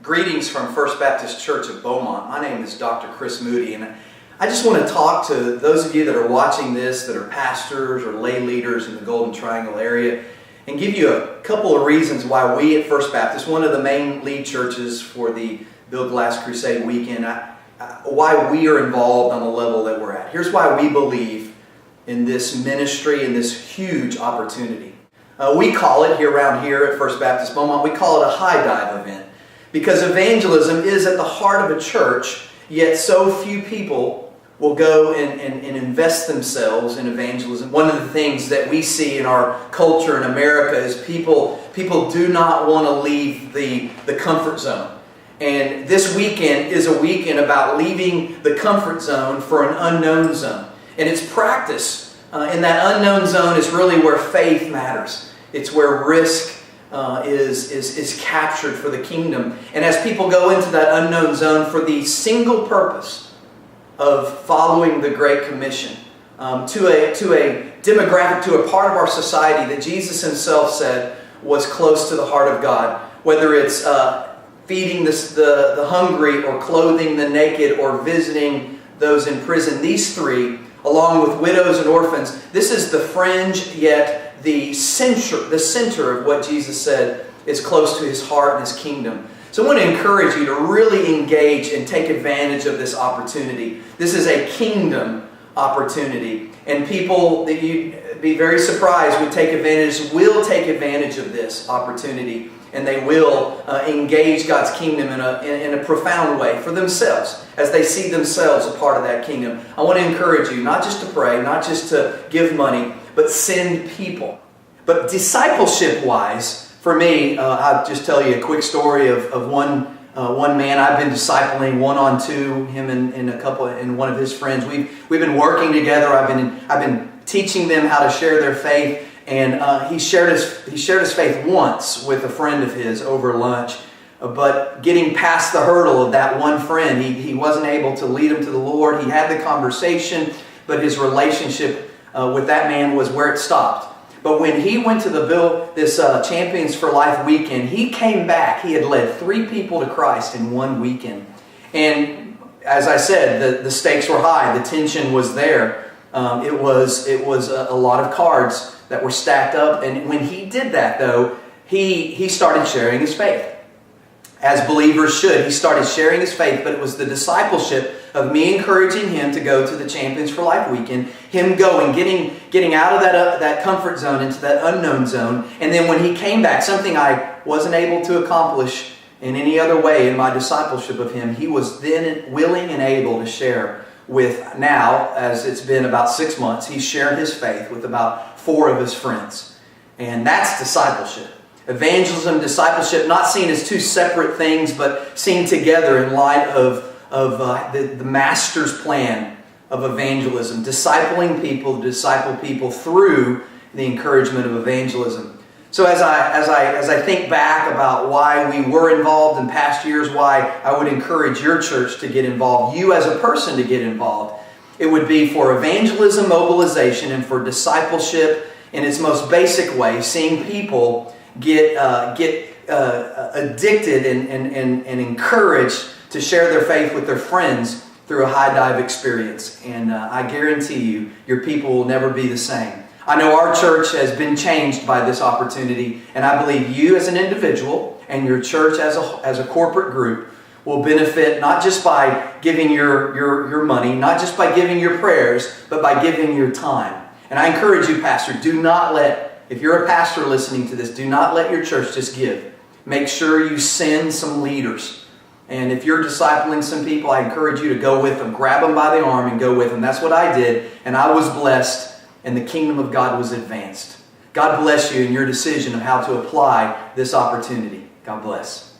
Greetings from First Baptist Church of Beaumont. My name is Dr. Chris Moody, and I just want to talk to those of you that are watching this that are pastors or lay leaders in the Golden Triangle area and give you a couple of reasons why we at First Baptist, one of the main lead churches for the Build Glass Crusade weekend, why we are involved on the level that we're at. Here's why we believe in this ministry and this huge opportunity. We call it, around here at First Baptist Beaumont, we call it a high dive event. Because evangelism is at the heart of a church, yet so few people will go and invest themselves in evangelism. One of the things that we see in our culture in America is people do not want to leave the comfort zone. And this weekend is a weekend about leaving the comfort zone for an unknown zone. And it's practice. In that unknown zone is really where faith matters. It's where risk is captured for the kingdom. And as people go into that unknown zone for the single purpose of following the Great Commission to a demographic, to a part of our society that Jesus himself said was close to the heart of God, whether it's feeding the hungry or clothing the naked or visiting those in prison. These three, along with widows and orphans, this is the fringe yet the center of what Jesus said is close to his heart and his kingdom. So I want to encourage you to really engage and take advantage of this opportunity. This is a kingdom opportunity. And people that you'd be very surprised will take advantage of this opportunity. And they will engage God's kingdom in a profound way for themselves as they see themselves a part of that kingdom. I want to encourage you not just to pray, not just to give money, but send people. But discipleship-wise, for me, I'll just tell you a quick story of one man I've been discipling one-on-two, him and one of his friends. We've been working together. I've been teaching them how to share their faith. And he shared his faith once with a friend of his over lunch. But getting past the hurdle of that one friend, he wasn't able to lead him to the Lord. He had the conversation, but his relationship with that man was where it stopped. But when he went to this Champions for Life weekend, he came back. He had led 3 people to Christ in one weekend. And as I said, the stakes were high. The tension was there. It was a lot of cards that were stacked up. And when he did that, though, he started sharing his faith. As believers should. He started sharing his faith, but it was the discipleship of me encouraging him to go to the Champions for Life weekend, him going, getting out of that comfort zone into that unknown zone. And then when he came back, something I wasn't able to accomplish in any other way in my discipleship of him, he was then willing and able to share with, now, as it's been about 6 months, he's shared his faith with about 4 of his friends. And that's discipleship. Evangelism, discipleship, not seen as 2 separate things, but seen together in light of the Master's plan of evangelism. Discipling people to disciple people through the encouragement of evangelism. So as I think back about why we were involved in past years, why I would encourage your church to get involved, you as a person to get involved, it would be for evangelism, mobilization, and for discipleship in its most basic way, seeing people get addicted and encouraged to share their faith with their friends through a high dive experience. And I guarantee you, your people will never be the same. I know our church has been changed by this opportunity, and I believe you as an individual and your church as a corporate group will benefit not just by giving your money, not just by giving your prayers, but by giving your time. And I encourage you, Pastor, if you're a pastor listening to this, do not let your church just give. Make sure you send some leaders. And if you're discipling some people, I encourage you to go with them. Grab them by the arm and go with them. That's what I did. And I was blessed, and the kingdom of God was advanced. God bless you in your decision of how to apply this opportunity. God bless.